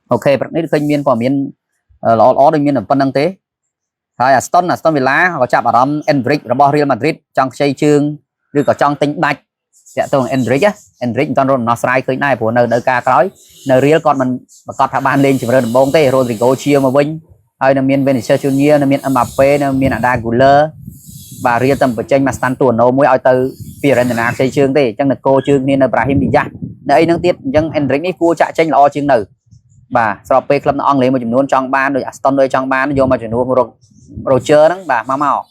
ok bật nít khơi miên của miên ló đôi miên ở phân năng tế hay Aston Villa có chạm ở đó Endrick rồi Real Madrid trong xây chương rồi có trong tính bạch sẽ tôi Endrick á Endrick toàn rồi nó sai khơi này của nơi ca nói nơi Real còn mình còn thằng ban lên chỉ mới bóng tê Rodrigo chia mà vinh hay là miền Vinicius Junior là miền Mbappe là miền Arda Güler và Real tầm của tranh mà stand tuần nô mỗi ao từ Fiorentina xây chương tê chẳng được cô chương nên là Brahim Diaz đây năng tiết chẳng Endrick ấy cua chạy tranh lo chương nữ bà sau pe club nó ăn lấy một chừng nuôn trong ban rồi Aston đôi trong ban nó vô mà chừng nuôn Roger đó bà mau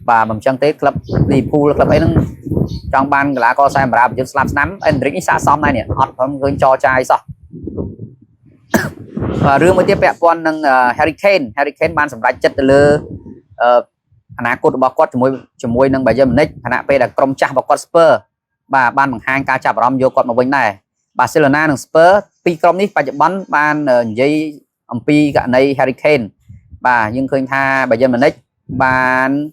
bà bằng chân tế club Liverpool club ấy nó trong ban là có sai mà ra slap nắm Endrick xả xong này nè họ không gây cho trai sao và riêng với tiếp bẹt con năng Harry Kane ban sầm rạch chất lơ anh cột bọc quát cho môi năng bài dân nick anh pe là crom chặt bọc quát Spurs bà ban bằng hai ca chạm rom vô quát một bên này Barcelona năng Spurs pi crom ní bài bắn ban dây pi cả này Harry Kane bà nhưng khơi tha bài dân nick ban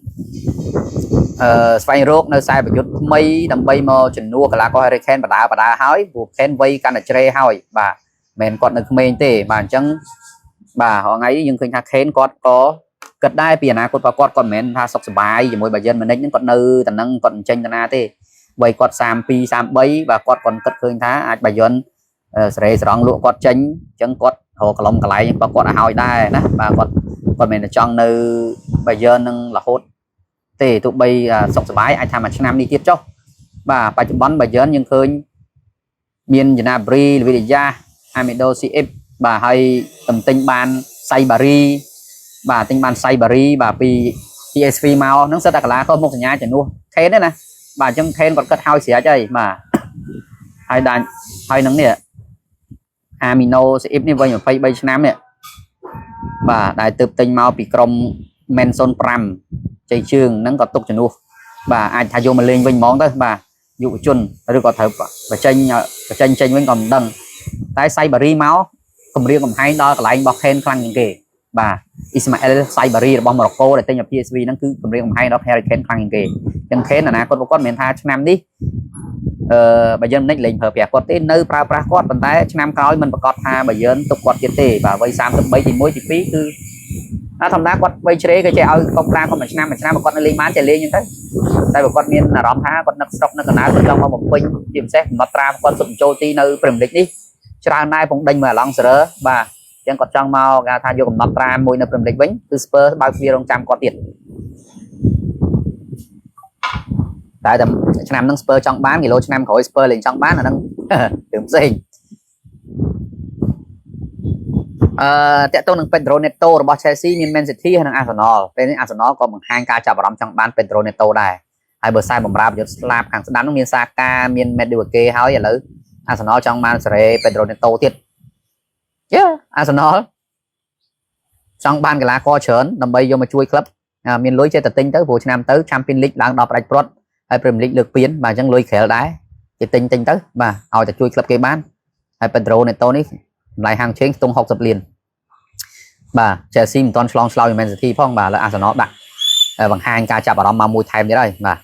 Spain rốt nơi sai bài chút mấy đầm bay mò chừng nua cả là có Harry Kane bà đã hỏi buộc Kane vây can là chơi hỏi bà mình còn được mình tê bà chẳng bà họ ngay nhưng khơi tha Kane có cất đai tiền à còn mình tha sọc bài rồi mỗi bài dân mình đánh những con nư tần năng còn tranh tần tê quay quạt sam pi sam bấy và quạt còn cất khơi thá bài dân sẽ rong lụa quạt tranh chẳng quạt hồ cả lông cả lại và quạt hỏi đai đó và còn mình là trong nơi bài dân nâng là hốt tê tụ bay sọc bài ai tham mà năm đi tiếp cho và bài bắn bài dân nhưng khơi miền Gnabry vì ra Amido CF bà hay tầm tinh ban say Paris bà tinh ban say Paris bà PSV mau nó sẽ đặt lá có một nhà chẳng luôn thế đấy nè bà trong thêm còn cất hai xỉa chơi mà hai đàn hai nắng nè Amino CF như vậy mà pay bay năm nè bà đại tự tinh mau bị crom Manson Pram chạy trường nắng còn tục chẳng luôn bà ai thay vô mà lên vinh món tới bà dụ chuẩn rồi có thể và tranh với còn đằng tái say Paris máu cầm riêng cầm hai đo lại bọc khen khăn những kì bà Ismail say Paris bom Morocco để tên nhập PSV nó cứ cầm riêng cầm hai đó Harry Kane khăn những kì chân khen là nè con miền tha năm đi bây giờ mình lệnh hợp con tên nơi pra quát bàn tay năm coi mình có tha bây giờ tục quát tê và vây sam tập bay thì mỗi chi phí cứ nó thầm đá quát vây chế cái chơi ơi không ra con mình năm mà con lên bán chạy lên như thế đây một con miền là đón tha con nấc sọc nó còn áo trong một pin điểm xét nó tra con sụp trôi ti nơi Premier League đi cho nay cũng đánh mà long sờ bà chẳng còn trong mau gà thay vô cùng nó tra môi nơi Premier League từ Spurs bao nhiêu đồng trăm có tiền tại tầm năm nâng Spurs trong bán thì lô năm khỏi Spurs lên trong bán là nâng tưởng gì tẹt tôi nâng Pedro Neto rồi bỏ Chelsea miền Man City hay nâng Arsenal bên Arsenal có một hai ca chạm vào trong bán Pedro Neto này hai bờ sai bầm ra một slap hàng đánh miền Saka miền Madueke hỏi là Arsenal trong Man sẽ Pedro Neto tiết Arsenal trong ban cái lá co chớn nằm bây giờ mà chui club miền lối chơi tập tinh tới vụ năm tới Champions League đang đọc đại pro hay Premier League được biến mà chẳng lối khéo đá cái tinh tới mà hỏi chui club cái bán hay Pedro Neto này lại hàng trên tung học tập liền bà Chelsea toàn slow Man City phong bà là Arsenal đặt bằng hai ca chạm vào đó mà mùi thèm thế đây mà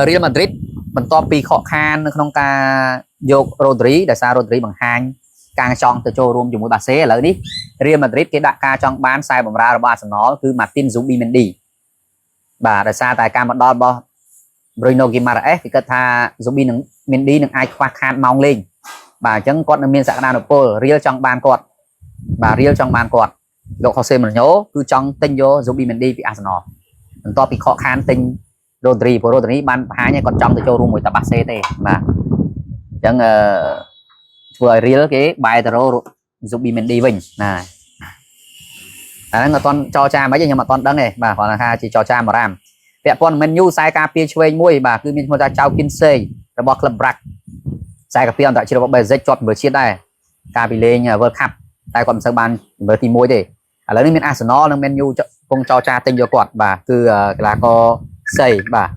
Real Madrid mình to pi khó khăn không ca vô Rodri để sao Rodri bằng hai càng chọn từ châu room dùng với bà xế lại đi Real Madrid cái đại ca trong bán sai bằng ra là Arsenal cứ Martin Zubimendi bà để sao tại ca một đo bo Bruno Guimaraes thì kết tha Zubimendi được ai khoa khan mong lên bà chẳng con là miền sạc đàn ở Real trong ban quạt bà Real trong ban quạt độ khó xem mà nhớ cứ trong tinh vô Zubimendi vì Arsenal mình to pi khó khăn tinh Rodri ban hai nhé còn trong từ châu room với tập bạc CT mà chẳng vừa Real cái bài taro Zubimendi vinh này là toàn cho cha mấy nhưng mà toàn đăng này bà còn là ha chỉ cho cha mà làm vẽ con menu sai cà phê chơi mui bà cứ mình ra trao Kinsey rồi bỏ club brack sai cà phê tại chưa có bài dây chọt vừa chia đây cà phê lên World Cup tại còn sang ban với team mui để lấy bên Arsenal nó menu không cho cha tinh vô quạt bà cứ là có xây bà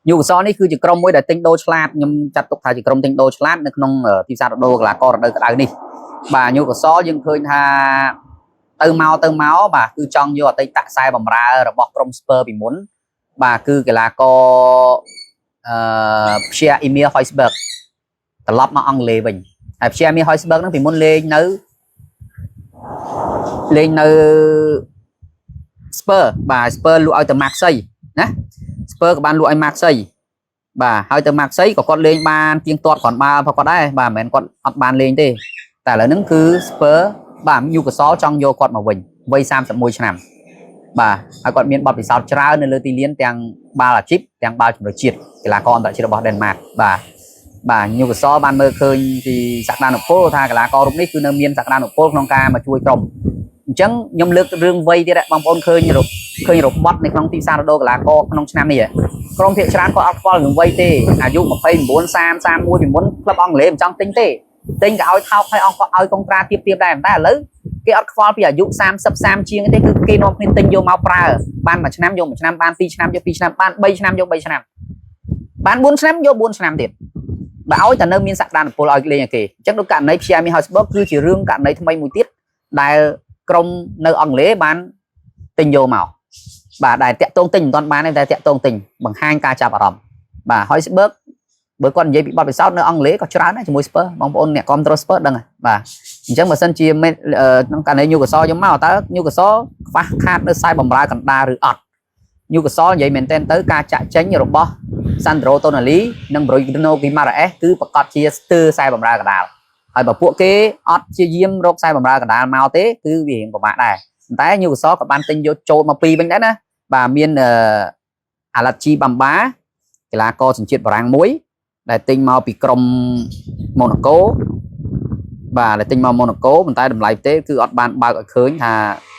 dù so này cứ chỉ crom mới để tinh đô slap nhưng chặt tục thay chỉ crom tinh đô slap nó không ở thì sao đô là con ở đây cái này đi bà nhu của so nhưng khơi tha tư máu bà cứ trong vô tây tạ sai bằng ra rồi bọc crom Spurs bị muốn bà cứ cái là có Pierre Emile Højbjerg ត្រឡប់មកអង់គ្លេសវិញហើយព្យាមីហុយស្បឺកហ្នឹងពីមុនលេងនៅស្ពឺបាទស្ពឺលក់ឲ្យទៅម៉ាក់សីណាស្ពឺក៏បានលក់ឲ្យម៉ាក់សីបាទហើយទៅម៉ាក់សីក៏គាត់លេងបានទៀងទាត់គ្រាន់បើគាត់ដែរបាទមិនមែនគាត់អត់បានលេងទេតែឥឡូវហ្នឹងគឺស្ពឺបាទញូកាសលចង់យកគាត់មកវិញវ័យ31ឆ្នាំបាទហើយគាត់មានបទពិសោធន៍ច្រើននៅលើទីលានទាំងបាល់អាជីពទាំងបាល់ជម្រើសជាតិកីឡាករអន្តរជាតិរបស់ដេនម៉ាកបាទញូកាសលបានមើលឃើញពីសក្តានុពលថាកីឡាកររូបនេះគឺនៅមានសក្តានុពលក្នុងការមកជួយក្រុមអញ្ចឹងខ្ញុំលើករឿងវ័យទៀតបងប្អូនឃើញរបត់នៅក្នុងទីផ្សាររដូវកីឡាករក្នុងឆ្នាំនេះក្រុមភាគច្រើនគាត់អត់ខ្វល់រឿងវ័យទេអាយុ29 30 31ពីមុនក្លឹបអង់គ្លេសមិនចង់ទិញទេទិញក៏ឲ្យថោកហើយអង្គឲ្យកុងត្រាទៀបដែរតែឥឡូវគេអត់ខ្វល់ពីអាយុ30 ជាងទេគឺគេនាំគ្នាទិញយកមកប្រើបាន1ឆ្នាំយក1ឆ្នាំបាន2ឆ្នាំយក2ឆ្នាំបាន3ឆ្នាំយក3ឆ្នាំបាន4ឆ្នាំយក4ឆ្នាំទៀតបើឲ្យតែនៅមានសក្តានុពលឲ្យលេងឲ្យគេអញ្ចឹងដូចករណីព្យាមីហុយស្បឺកគឺជារឿងករណីថ្មីមួយទៀតដែលក្រុមនៅអង់គ្លេសបានទិញយកមកបាទដែលតាក់ទងទិញមិនទាន់បានទេតែតាក់ទងទិញបង្ហាញការចាប់អារម្មណ៍បាទហុយស្បឺកបើគាត់និយាយពីបទពិសោធន៍នៅអង់គ្លេសក៏ច្រើនដែរជាមួយស្ពឺបងប្អូនអ្នកគ្រប់គ្រងស្ពឺដឹងហើយបាទអញ្ចឹងបើសិនជាក្នុងករណីញូកាសលយកមកតើញូកាសលខ្វះខាតនៅខ្សែបម្រើកណ្ដាលឬអត់ញូកាសលនិយាយមែនទែនទៅការចាក់ចេញរបស់សាន់ដ្រូតូណាលីនិងប្រូណូគីម៉ារ៉ាអេសគឺប្រកាសជាស្ទើរខ្សែបម្រើកណ្ដាលហើយបើពួកគេអត់ជាយាមរកខ្សែបម្រើកណ្ដាលមកទេគឺវារៀងពិបាកដែរប៉ុន្តែញូកាសលក៏បានទិញយកចូលមកពីរវិញដែរណាបាទមានអាឡាជីបាំបាកីឡាករសញ្ជាតិបារាំងមួយដែលទិញមកពីក្រុមម៉ូណាកូបាទដែលទិញមកម៉ូណាកូប៉ុន្តែតម្លៃទេគឺអត់បានបើកឲ្យឃើញថា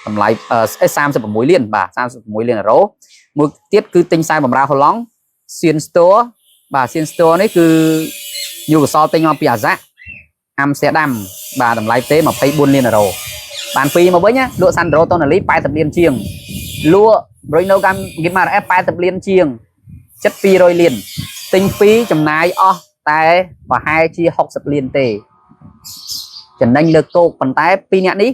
តម្លៃ36លានបាទ36លានអឺរ៉ូមួយទៀតគឺទិញខ្សែបម្រើហូឡង់សៀនស្ទ័របាទសៀនស្ទ័រនេះគឺញូកាសលទិញមកពីអាហ្សាក់អាំស្ទែដាំបាទតម្លៃទេ24លានអឺរ៉ូបានពីរមកវិញលក់សាន់ដ្រូតូណាលី80លានជាងលក់ប្រូណូហ្គីម៉ារ៉ាអេស80លានជាងចិត្ត200លានទិញពីរចំណាយអស់តែប្រហែលជា60លានទេចំណេញលើកគោកប៉ុន្តែពីរអ្នកនេះ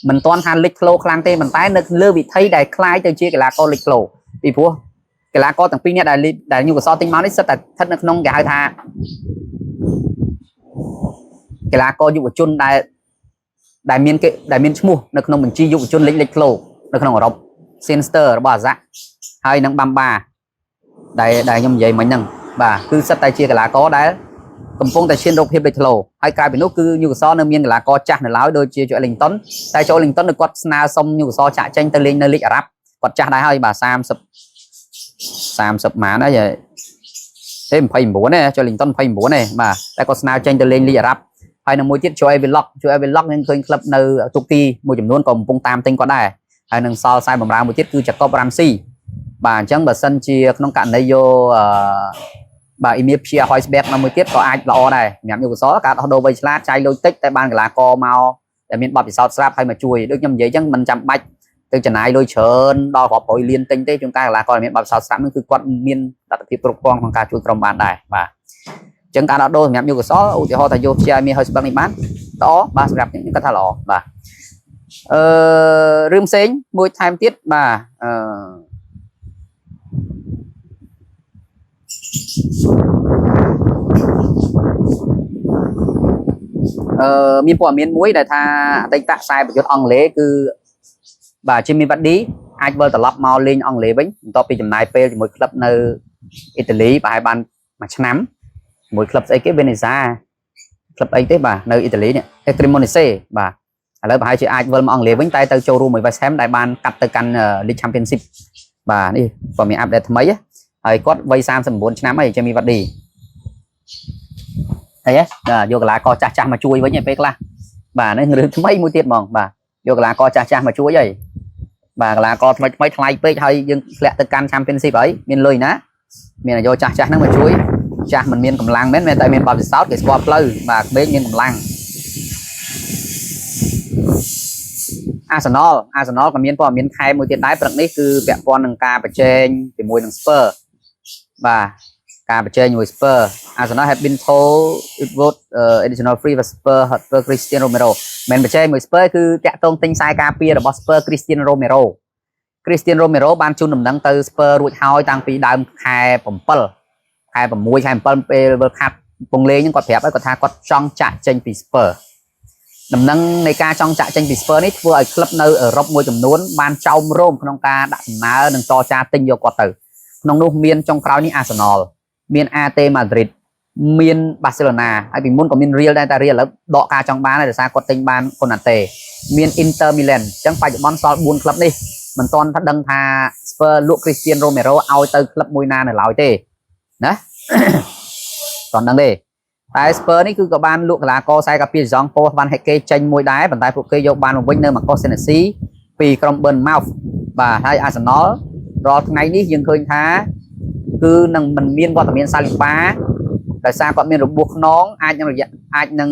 មិនទាន់ថាលេចធ្លោខ្លាំងទេប៉ុន្តែនៅលើវិថីដែលคล้ายទៅជាកីឡាករលេចធ្លោពីព្រោះកីឡាករទាំងពីរអ្នកដែលញូកាសលទិញមកនេះសិតតែស្ថិតនៅក្នុងគេហៅថាកីឡាករយុវជនដែលមានឈ្មោះនៅក្នុងបញ្ជីយុវជនលេចធ្លោនៅក្នុងអឺរ៉ុបស៊ីនស្ទ័ររបស់អាហ្សាក់ហើយនឹងបាំបាដែលខ្ញុំនិយាយមិញហ្នឹងបាទគឺសិតតែជាកីឡាករដែលកំពុងតែឈានរកភាពលេចធ្លោហើយក្រៅពីនោះគឺញូកាសលនៅមានកីឡាករចាស់នៅឡើយដូចជាអេលីងតុនតែអេលីងតុនគាត់ស្នើសុំញូកាសលចាក់ចេញទៅលេងនៅលីកអារ៉ាប់គាត់ចាស់ដែរហើយបាទ30ម៉ានហើយទេ29ទេអេលីងតុន29ទេបាទតែគាត់ស្នើចេញទៅលេងលីកអារ៉ាប់ហើយនៅមួយទៀតជួយវីឡុកនឹងឃើញក្លឹបនៅទូគីមួយចំនួនក៏កំពុងតាមទិញគាត់ដែរហើយនឹងសល់ខ្សែបម្រើមួយទៀតគឺចាកបរ៉ាំស៊ីបាទអញ្ចឹងបើសិនជាក្នុងករណីយកបាទអ៊ីមៀព្យាហុយស្បេកមកមួយទៀតក៏អាចល្អដែរសម្រាប់ញូកាសលការដោះដូរវៃឆ្លាតចាយលុយតិចតែបានកីឡាករមកដែលមានបទពិសោធន៍ស្រាប់ហើយមកជួយដូចខ្ញុំនិយាយអញ្ចឹងមិនចាំបាច់ទៅចំណាយលុយច្រើនដល់រាប់រយលានទិញទេជួនកាលកីឡាករមានបទពិសោធន៍ស្រាប់នោះគឺគាត់មានលទ្ធភាពគ្រប់គ្រាន់ក្នុងការជួយក្រុមបានដែរបាទអញ្ចឹងការដោះដូរសម្រាប់ញូកាសលឧទាហរណ៍ថាយកព្យាមីហុយស្បេកនេះបានល្អបាទសម្រាប់ខ្ញុំគាត់ថាល្អបាទរឿងផ្សេងមួយថែមទៀតបាទមានព័ត៌មានមួយដែលថាអតីតខ្សែប្រយុទ្ធអង់គ្លេសគឺបាទ Jimmy Vardy អាចវិលត្រឡប់មកលេងអង់គ្លេសវិញបន្ទាប់ពីចំណាយពេលជាមួយក្លឹបនៅអ៊ីតាលីប្រហែលបាន1ឆ្នាំជាមួយក្លឹបស្អីគេ Venezia ក្លឹបអីទេបាទនៅអ៊ីតាលីនេះ Cremonese បាទឥឡូវប្រហែលជាអាចវិលមកអង់គ្លេសវិញតែទៅចូលរួមមួយ West Ham ដែលបានកាត់ទៅកាន់ League Championship បាទនេះក៏មានអាប់ដេតថ្មីហើយគាត់វ័យ39ឆ្នាំហើយ Jimmy Vardy ហើយយកកីឡាករចាស់មកជួយវិញឯពេលខ្លះបាទនេះរឿងថ្មីមួយទៀតហ្មងបាទយកកីឡាករចាស់មកជួយហើយបាទកីឡាករថ្មីថ្លៃពេកហើយយើងធ្លាក់ទៅកាន់ Championship ហើយមានលុយណាមានយកចាស់ហ្នឹងមកជួយចាស់មិនមានកម្លាំងមែនតែមានបទពិសោធន៍គេស្គាល់ផ្លូវបាទក្មេងមានកម្លាំងArsenal ក៏មានព័ត៌មានខែមួយទៀតដែរព្រឹកនេះគឺពាក់ព័ន្ធនឹងការប្រជែងជាមួយនឹង Spurs បាទការប្រជែងជាមួយ Spurs Arsenal had been told it would additional free for Spurs for Cristiano Romero មិនប្រជែងមួយ Spurs គឺតាក់ទងទិញខ្សែការពាររបស់ Spurs Cristiano Romero បានជូនដំណឹងទៅ Spurs រួចហើយតាំងពីដើមខែ 7 ខែ 6 ខែ 7 ពេល World Cup ពងលេងហ្នឹងគាត់ប្រាប់ឲ្យគាត់ថាគាត់ចង់ចាក់ចេញពី Spurs ដំណឹងនៃការចង់ចាក់ចេញពី Spurs នេះធ្វើឲ្យក្លឹបនៅអឺរ៉ុបមួយចំនួនបានចោមរោមក្នុងការដាក់ដំណើរនិងចរចាទិញយកគាត់ទៅក្នុងនោះមានចុងក្រោយនេះ Arsenal មាន AT Madrid មាន Barcelona ហើយពីមុនក៏មាន Real ដែរតែ Real ឥឡូវដកការចង់បានហើយដោយសារគាត់ទិញបាន Konate មាន Inter Milan អញ្ចឹងបច្ចុប្បន្នសល់4ក្លឹបនេះមិនទាន់ថាដឹងថា Spurs លក់ Cristiano Romero ឲ្យទៅក្លឹបមួយណានៅឡើយទេណាតោះដឹងទេតែ Spurs នេះគឺក៏បានលក់កីឡាករខ្សែកាពីសងពោបានហេកេចេញមួយដែរប៉ុន្តែពួកគេយកបានមកវិញនៅ Marcos Senesi ពីក្រុម Bournemouth បាទហើយ Arsenal រាល់ថ្ងៃនេះយើងឃើញថាគឺនឹងមិនមានវត្តមានសាលីបាដោយសារគាត់មានរបួសខ្នងអាចនឹង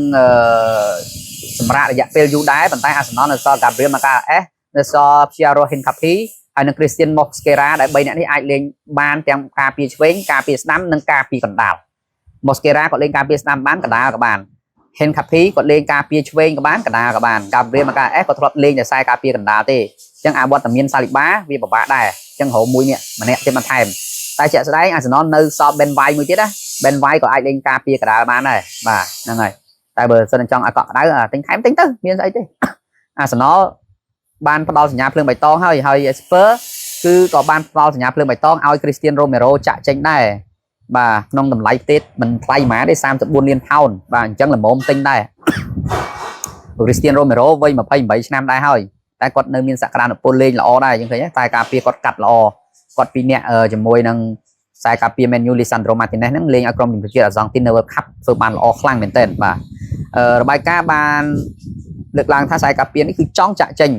សម្រាប់រយៈពេលយូរដែរប៉ុន្តែ Arsenal នៅសល់ Gabriel Magalhaes នៅសល់ Thiago Hincapié ហើយនឹង Christian Mosquera ដែល3នាក់នេះអាចលេងបានទាំងការពារឆ្វេងការពារស្ដាំនិងការពារកណ្ដាល Mosquera គាត់លេងការពារស្ដាំបានកណ្ដាលក៏បាន Hincapié គាត់លេងការពារឆ្វេងក៏បានកណ្ដាលក៏បាន Gabriel Magalhaes គាត់ធ្លាប់លេងតែខ្សែការពារកណ្ដាលទេអញ្ចឹងអាវត្តមានសាលីបាវាពិបាកដែរអញ្ចឹងរហូតមួយនេះម្នាក់ទៀតបន្ថែមតែជាក់ស្ដែង Arsenal នៅសល់ Ben White មួយទៀតណា Ben White ក៏អាចលេងការពារកណ្ដាលបានដែរបាទហ្នឹងហើយតែបើសិនចង់ឲ្យកក់ក្ដៅទិញថែមទិញទៅមានស្អីទេ Arsenal បានផ្ដល់សញ្ញាភ្លើងបៃតងហើយ Spurs គឺក៏បានផ្ដល់សញ្ញាភ្លើងបៃតងឲ្យ Cristiano Romero ចាក់ចេញដែរបាទក្នុងតម្លៃផ្ទេតមិនថ្លៃហ្មងទេ34លានផោនបាទអញ្ចឹងល្មមទិញដែរ Cristiano Romero វ័យ28ឆ្នាំដែរហើយតែគាត់នៅមានសក្តានុពលលេងល្អដែរយើងឃើញតែការពារគាត់កាត់ល្អគាត់ពីរនាក់ជាមួយនឹងខ្សែការពារ Man U Lisandro Martinez ហ្នឹងលេងឲ្យក្រុមជំនឿជាតិអាសង់ទីននៅ World Cup ធ្វើបានល្អខ្លាំងមែនទែនបាទរបាយការណ៍បានលើកឡើងថាខ្សែការពារនេះគឺចង់ចាក់ចេញ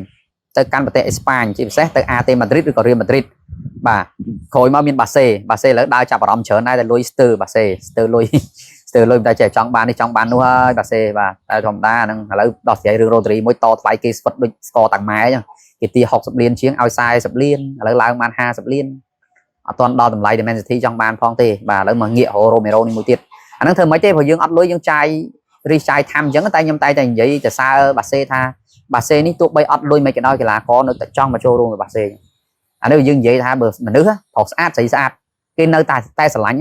ទៅកាន់ប្រទេសអេស្ប៉ាញជាពិសេសទៅ AT Madrid ឬក៏ Real Madrid បាទក្រោយមកមានបាសេឥឡូវដើរចាប់អារម្មណ៍ច្រើនដែរតែលុយស្ទើបាសេស្ទើលុយតែចេះចង់បាននេះចង់បាននោះហើយបាសេបាទតែធម្មតាហ្នឹងឥឡូវដោះស្រាយរឿង Rodri មួយតថ្លៃគេស្វិតដូចស្គរតាំងម៉ែអញ្ចឹងគេទា60លានជាងឲ្យ40លានឥឡូវឡើងបាន50លានអត់ទាន់ដល់តម្លៃ Dimension City ចង់បានផងទេបាទឥឡូវមកងាករ៉ូមេរ៉ូនេះមួយទៀតអាហ្នឹងធ្វើមិនទេព្រោះយើងអត់លុយយើងចាយថែមអញ្ចឹងតែខ្ញុំតែនិយាយទៅសើបាសេថាបាសេនេះទោះបីអត់លុយមិនក៏ដោយកីឡាករនៅតែចង់មកចូលរួមvớiបាសេអានេះយើងនិយាយថាបើមនុស្សប្រុសស្អាតស្រីស្អាតគេនៅតែស្រឡាញ់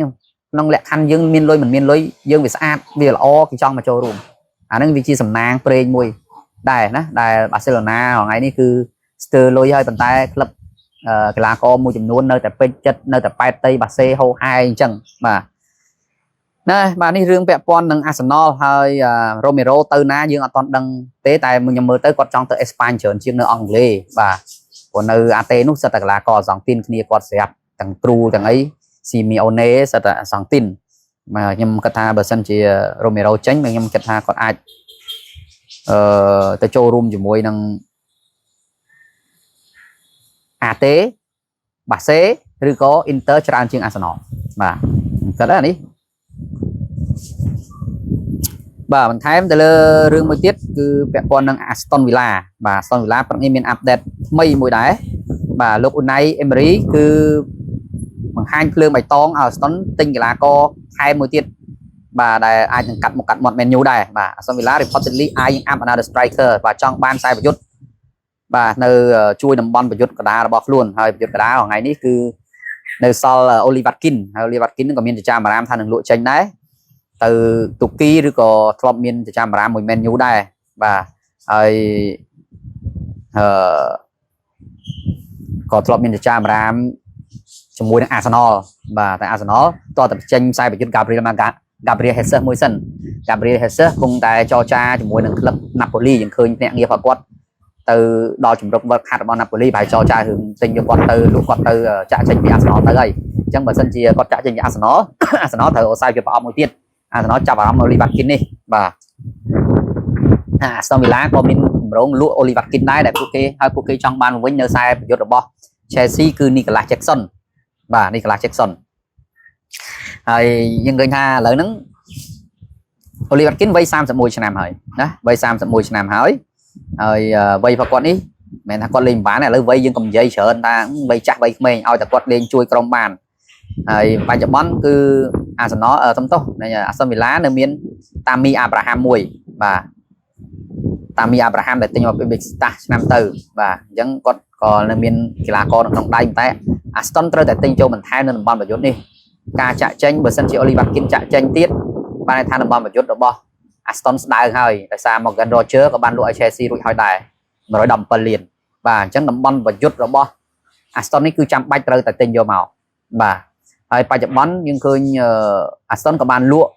ក្នុងលក្ខខណ្ឌយើងមានលុយមិនមានលុយយើងវាស្អាតវាល្អគេចង់មកចូលរួមអាហ្នឹងវាជាសំណាងព្រេងមួយដែរណាដែលបាសេឡូណាថ្ងៃនេះគឺស្ទើរលុយហើយប៉ុន្តែក្លឹបកីឡាករមួយចំនួននៅតែពេញចិត្តនៅតែប៉ែតតីបាសេហូហែអញ្ចឹងបាទណាបាទនេះរឿងពាក់ព័ន្ធនឹង Arsenal ហើយ Romero ទៅណាយើងអត់ទាន់ដឹងទេតែខ្ញុំមើលទៅគាត់ចង់ទៅអេស្ប៉ាញច្រើនជាងនៅអង់គ្លេសបាទព្រោះនៅ AT នោះសិតតែកីឡាករអសង់ទីនគ្នាគាត់ស្រាប់ទាំងគ្រូទាំងអី Simeone សិតតែអសង់ទីនបាទខ្ញុំគិតថាបើសិនជា Romero ចេញខ្ញុំគិតថាគាត់អាចទៅចូលរួមជាមួយនឹង AT បាសេឬក៏ Inter ច្រើនជាង Arsenal បាទគិតដែរនេះបាទបន្ថែមទៅលើរឿងមួយទៀតគឺពាក់ព័ន្ធនឹង Aston Villa បាទ Aston Villa ព្រឹកនេះមានអាប់ដេតថ្មីមួយដែរបាទលោក Unai Emery គឺបង្ហាញភ្លើងបៃតងឲ្យ Aston ទិញកីឡាករថែមមួយទៀតបាទដែលអាចនឹងកាត់មុខកាត់មាត់ Man U ដែរបាទ Aston Villa reportedly eyeing up another striker បាទចង់បានខ្សែប្រយុទ្ធបាទនៅជួយតំបន់ប្រយុទ្ធកណ្ដាលរបស់ខ្លួនហើយប្រយុទ្ធកណ្ដាលថ្ងៃនេះគឺនៅសល់ Oli Watkins ហើយ Oli Watkins នឹងក៏មានចចាមអារ៉ាមថានឹងលក់ចេញដែរទៅទូគីឬក៏ធ្លាប់មានចចាមអារ៉ាមមួយ Man U ដែរបាទហើយក៏ធ្លាប់មានចចាមអារ៉ាមជាមួយនឹង Arsenal បាទតែ Arsenal តើតែចេញខ្សែប្រយុទ្ធ Gabriel Jesus មួយសិន Gabriel Jesus គង់តែចរចាជាមួយនឹងក្លឹប Napoli យើងឃើញភ្នាក់ងាររបស់គាត់ទៅដល់ជំរក World Cup របស់ Napoli ប្រហែលចរចារឿងទិញយកគាត់ទៅលក់គាត់ទៅចាក់ចេញពី Arsenal ទៅហើយអញ្ចឹងបើសិនជាគាត់ចាក់ចេញពី Arsenal ត្រូវអូសាយវាប្រអប់មួយទៀត Arsenal ចាប់អារម្មណ៍ Oli Watkins នេះបាទ Aston Villa ក៏មានកម្រងលក់ Oli Watkins ដែរដែលពួកគេចង់បានវិញនៅខ្សែប្រយុទ្ធរបស់ Chelsea គឺ Nicolas Jackson បាទ Nicolas Jackson ហើយយើងឃើញថាឥឡូវហ្នឹង Oli Watkins វ័យ31ឆ្នាំហើយណាវ័យ31ឆ្នាំហើយវ័យរបស់គាត់នេះមិនមែនថាគាត់លេងមិនបានទេឥឡូវវ័យយើងកុំនិយាយច្រើនថាវ័យចាស់វ័យក្មេងឲ្យតែគាត់លេងជួយក្រុមបានហើយបច្ចុប្បន្នគឺ Arsenal សំទោស Aston Villa នៅមាន Tammy Abraham មួយបាទ Tammy Abraham ដែលទិញមកពី Besiktas ឆ្នាំទៅបាទអញ្ចឹងគាត់ក៏នៅមានកីឡាករនៅក្នុងដៃតែ Aston ត្រូវតែទិញចូលបន្ថែមនៅតំបន់ប្រយុទ្ធនេះការចាក់ចេញបើសិនជា Oli Watkins ចាក់ចេញទៀត ban than đồng bom một chút đó bo Aston đai hơi tại sao một gần Roger có ban lụa Chelsea rụi hỏi đài mà rồi đầm phần liền và chẳng đồng bom một chút đó bo Aston ấy cứ chăm bách rơi tại tên vô màu và ai phải chụp bắn nhưng khơi Aston có ban lụa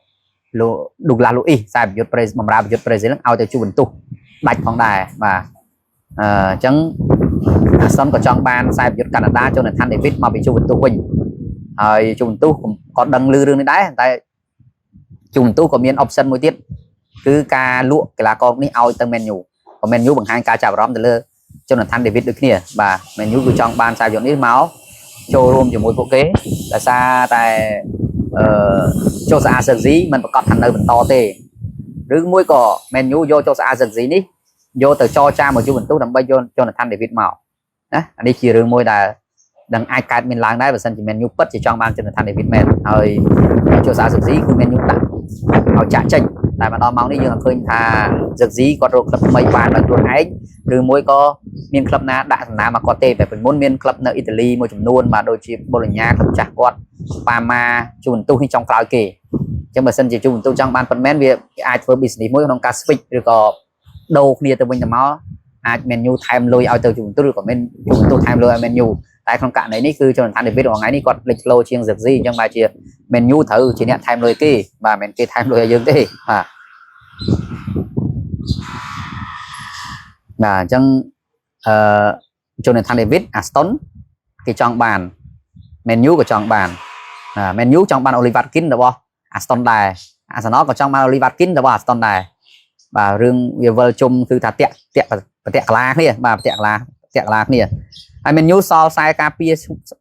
đục là lụa y sai một chút Brazil mà ra một chút Brazil ao từ chu bình tu đạch phong đài và chẳng Aston có trong ban sai một chút Canada cho nên than David mà bị chu bình tu quỳnh chu bình tu có đăng lư rương đấy tại chu bình tu có miền optionមួយទៀតគឺការលក់កីឡាករនេះឲ្យទៅ menu ក៏ menu បង្ហាញការចាប់អារម្មណ៍ទៅលើជនថាន David ដូចគ្នាបាទ menu គឺចង់បានសាយយកនេះមកចូលរួមជាមួយពួកគេដោយសារតែចូលស្អាតសឹកស៊ីមិនប្រកាសថានៅបន្តទេឬមួយក៏ menu យកចូលស្អាតសឹកស៊ីនេះយកទៅចរចាមកជួបបន្ទុកដើម្បីយកជនថាន David មកណាអានេះជារឿងមួយដែលនឹងអាចកើតមានឡើងដែរបើសិនជា menu ពិតជាចង់បានជនថាន David មែនហើយចូលស្អាតសឹកស៊ីគឺ menu ដាក់ឲ្យចាក់ចេញតែមកដល់ម៉ោងនេះយើងឃើញថាសឹកស៊ីគាត់រកក្លឹបថ្មីបានដោយខ្លួនឯងឬមួយក៏មានក្លឹបណាដាក់សំណើមកគាត់ទេតែពីមុនមានក្លឹបនៅអ៊ីតាលីមួយចំនួនបាទដូចជាបូឡូញ៉ាក្លឹបចាស់គាត់ប៉ាម៉ាជូវិនទូសនេះចុងក្រោយគេអញ្ចឹងបើសិនជាជូវិនទូសចង់បានប៉ុន្មានវាអាចធ្វើ business មួយក្នុងការ switch ឬក៏ដូរគ្នាទៅវិញទៅមកអាច menu ថែមលុយឲ្យទៅជូវិនទូសឬក៏មានជូវិនទូសថែមលុយឲ្យ menu តែក្នុងករណីនេះគឺជនថាន David រាល់ថ្ងៃនេះគាត់លេចធ្លោជាងសឹកស៊ីអញ្ចឹងបាទជា menu ត្រូវជាអ្នកថែមលុយគេបាទមិនមែនគេថែមលុយឲ្យយើងទេបាទអញ្ចឹងជនថាន David Aston គេចង់បាន menu ក៏ចង់បានmenu ចង់បាន Oli Watkins របស់ Aston ដែរ Arsenal ក៏ចង់បាន Oli Watkins របស់ Aston ដែរបាទរឿងវាវិលជុំគឺថាតាក់កលាគ្នាបាទតាក់កលាគ្នាហើយ menu សល់ខ្សែការពារ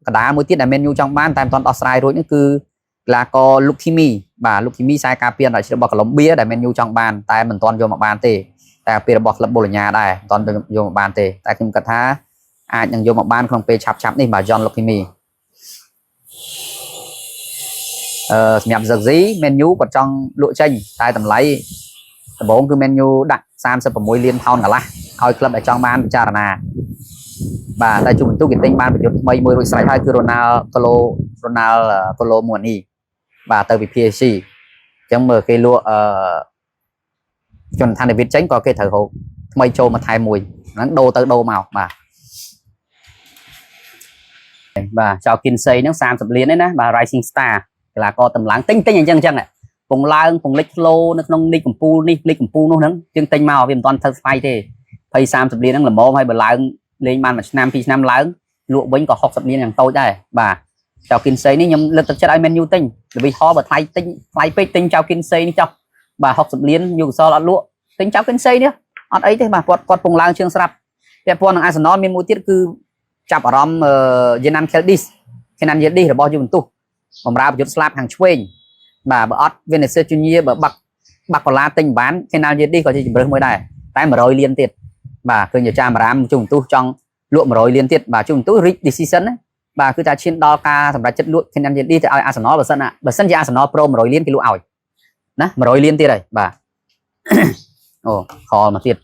កដាមួយទៀតដែល menu ចង់បានតែមិនទាន់ដោះស្រាយរួចនេះគឺកីឡាករ Lukimi បាទ Lukimi ខ្សែការពាររបស់ Colombia ដែល menu ចង់បានតែមិនទាន់យកមកបានទេតែពេលរបស់ក្លឹបបូឡូញ៉ាដែរមិនទាន់យកមកបានទេតែខ្ញុំគិតថាអាចនឹងយកមកបានក្នុងពេលឆាប់នេះបាទ John Lukimi សម្រាប់ Zerzi menu គាត់ចង់លក់ចេញតែតម្លៃដំបូងគឺ menu ដាក់36 លានផោនកន្លះឲ្យក្លឹបដែលចង់បានពិចារណាបាទតែជួបបន្ទុកគេទិញបានប្រយុទ្ធថ្មីមួយរួចស្រេចហើយគឺ Ronald Colomani បាទទៅពី PSG អញ្ចឹងមើលគេលក់ជនថាន David ចេញក៏គេត្រូវរកថ្មីចូលមកថែមមួយហ្នឹងដូរទៅដូរមកបាទចៅ Kinsey ហ្នឹង30លានឯណាបាទ Rising Star កីឡាករតម្លើងទិញអញ្ចឹងពងឡើងពងលិចធ្លោនៅក្នុងលីកកំពូលនេះលីកកំពូលនោះហ្នឹងយើងទិញមកវាមិនទាន់ធ្វើស្វ័យទេ20-30លានហ្នឹងល្មមហើយបើឡើងលេងបាន1ឆ្នាំ2ឆ្នាំឡើងលក់វិញក៏60លានយ៉ាងតូចដែរបាទចៅ Kinsey នេះខ្ញុំលើកទឹកចិត្តឲ្យ Man U ទិញល្វីហបើថ្លៃពេកទិញចៅ Kinsey នេះចុះបាទ60លានយកកសលអត់លក់ទិញចៅ Kinsey នេះអត់អីទេបាទគាត់ពងឡើងជើងស្រាប់ពាក់ព័ន្ធនឹង Arsenal មានមួយទៀតគឺចាប់អារម្មណ៍Kenan Yildiz របស់ Juventus បំរើប្រយុទ្ធស្លាប់ខាងឆ្វេងបាទបើអត់ Vinicius Junior បើបាក់កូឡាទិញបាន Kenan Yildiz ក៏ជាជម្រើសមួយដែរតែ100លានទៀតបាទឃើញចាមរាម Juventus ចង់លក់100លានទៀតបាទ Juventus reach decision ណាបាទគឺថាឈានដល់ការសម្រេចចិត្តលក់ Kenan Yildiz ទៅឲ្យ Arsenal បើសិនជា Arsenal Pro 100លានគេលក់ឲ្យណា100លានទៀតហើយបាទអូខលមកទៀត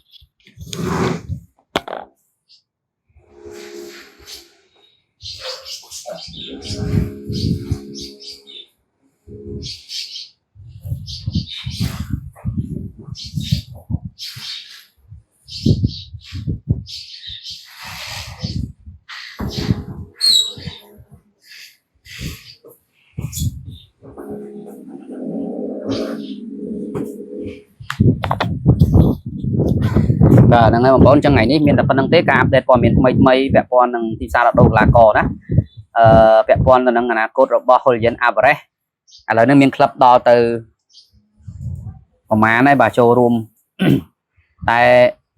បាទហ្នឹងហើយបងប្អូនចឹងថ្ងៃនេះមានតែប៉ុណ្្នឹងទេការអាប់ដេតព័ត៌មានថ្មីពាក់ព័ន្ធនឹងទីផ្សារដោះកីឡាករណាពាក់ព័ន្ធទៅនឹងអនាគតរបស់ Julian Alvarez ឥឡូវនេះមានក្លឹបដល់ទៅប្រហែលហើយបាទចូលរួមតែ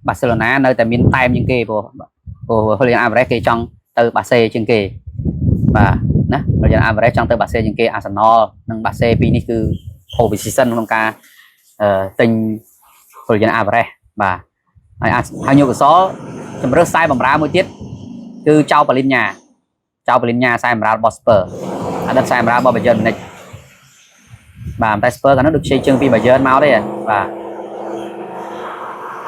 Barcelona នៅតែមានតែមជាងគេព្រោះ Julian Alvarez គេចង់ទៅ Barca ជាងគេបាទណា Julian Alvarez ចង់ទៅ Barca ជាងគេ Arsenal និង Barca ពីរនេះគឺ pole position ក្នុងការទិញ Julian Alvarez បាទហើយយកកសលជំរើសខ្សែបំរើមួយទៀតគឺចៅប៉ាលីនញ៉ាខ្សែបំរើរបស់ Spurs អតីតខ្សែបំរើរបស់ Bayern Munich បាទតែ Spurs កាលនោះដូចខ្ចីជើងពី Bayern មកទេបាទ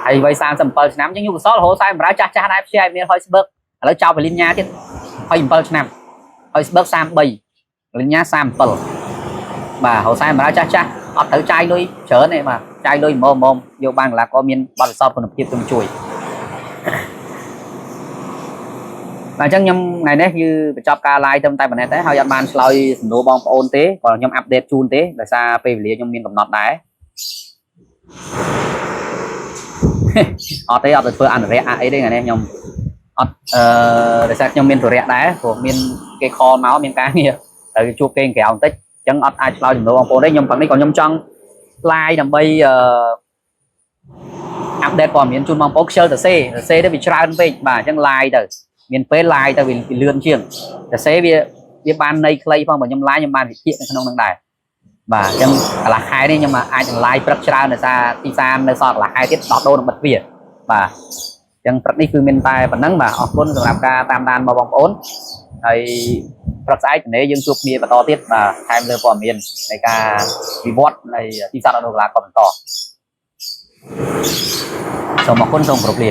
ហើយវ័យ37ឆ្នាំអញ្ចឹងយកកសលរហូតខ្សែបំរើចាស់ដែរព្យាយាមមានហើយ Spurs ឥឡូវចៅប៉ាលីនញ៉ាទៀត27ឆ្នាំហើយ Spurs 33ប៉ាលីនញ៉ា37បាទរហូតខ្សែបំរើចាស់ ọt thử chai lôi chớ này mà chai lôi mồm vô bang là có miên bao sau còn tiếp tục chui và chắc nhâm ngày đấy như chọc ca like tâm tay bản này thế hơi ban slide nổ bom ôn tế còn nhâm update chun tế là xa về lý nhâm miên cầm nọt đá họ thấy họ được ăn rẻ ấy đây ngày này nhom để sao nhom miên rẻ đá của miên cái kho máu miên cá nhiều tại chua kênh kẹo tích chẳng ọt ai slide nổ bom ôn đấy nhom phần đấy còn nhom trong like nằm bây update còn miền chun mong bốc chơi từ C đấy bị tràn về mà chẳng like từ miền phế like tại vì lươn chiêng từ C bia ban này clay phong mà nhom like nhom ban thì chuyện không năng đài và chẳng là hai đấy nhưng mà ai chẳng like rất tràn là xa thì xa nơi sọt là hai tiết đọt đô bật việt và chẳng rất điคือ miền Tây và nắng mà họ cũng làm ca tam đan bao vòng ổn thì rất sai nếu dân chụp bia và to tiết và hai mươi quả miền này ca reward này thì sao nó được là còn to សូមអរគុណសូមគោរពលា